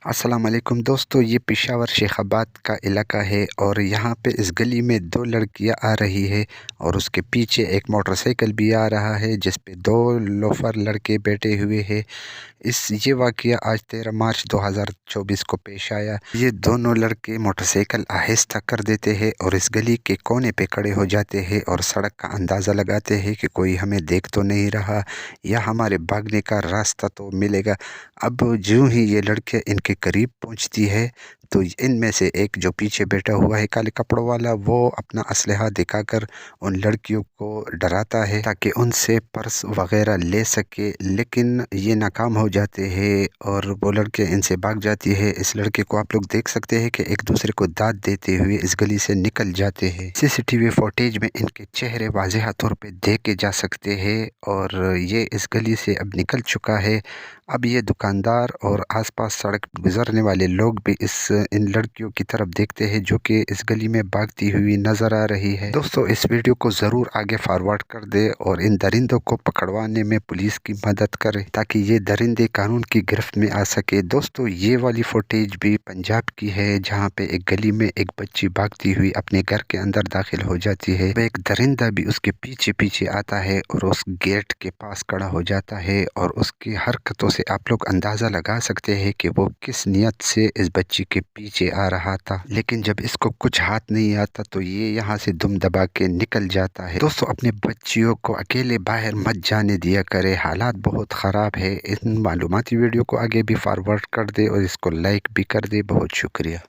अस्सलाम वालेकुम दोस्तों, ये पेशावर शेखाबाद का इलाका है और यहाँ पे इस गली में दो लड़कियाँ आ रही है और उसके पीछे एक मोटरसाइकिल भी आ रहा है जिस पे दो लोफर लड़के बैठे हुए हैं। ये वाक़या आज 13 मार्च 2024 को पेश आया। ये दोनों लड़के मोटरसाइकिल आहिस्ता कर देते हैं और इस गली के कोने पे खड़े हो जाते हैं और सड़क का अंदाज़ा लगाते हैं कि कोई हमें देख तो नहीं रहा या हमारे भागने का रास्ता तो मिलेगा। अब यूँ ही ये लड़कियाँ इनके करीब पहुंचती है तो इनमें से एक जो पीछे बैठा हुआ है काले कपड़ों वाला, वो अपना असलहा दिखाकर उन लड़कियों को डराता है ताकि उनसे पर्स वगैरह ले सके, लेकिन ये नाकाम हो जाते हैं और वो लड़कियां इनसे भाग जाती है। इस लड़के को आप लोग देख सकते हैं कि एक दूसरे को दाद देते हुए इस गली से निकल जाते हैं। सीसीटीवी फुटेज में इनके चेहरे वाज़ेह तौर पे देखे जा सकते हैं और ये इस गली से अब निकल चुका है। अब ये दुकानदार और आसपास सड़क गुजरने वाले लोग भी इन लड़कियों की तरफ देखते हैं जो कि इस गली में भागती हुई नजर आ रही है। दोस्तों, इस वीडियो को ज़रूर आगे फॉरवर्ड कर दे और इन दरिंदों को पकड़वाने में पुलिस की मदद करे ताकि ये दरिंदे कानून की गिरफ्त में आ सके। दोस्तों, ये वाली फुटेज भी पंजाब की है जहाँ पे एक गली में एक बच्ची भागती हुई अपने घर के अंदर दाखिल हो जाती है। एक दरिंदा भी उसके पीछे पीछे आता है और उस गेट के पास खड़ा हो जाता है और उसकी हरकतों से आप लोग अंदाज़ा लगा सकते हैं कि वो किस नियत से इस बच्ची के पीछे आ रहा था। लेकिन जब इसको कुछ हाथ नहीं आता तो ये यहाँ से दुम दबा के निकल जाता है। दोस्तों, अपने बच्चियों को अकेले बाहर मत जाने दिया करे, हालात बहुत ख़राब है। इन मालूमाती वीडियो को आगे भी फॉरवर्ड कर दे और इसको लाइक भी कर दे। बहुत शुक्रिया।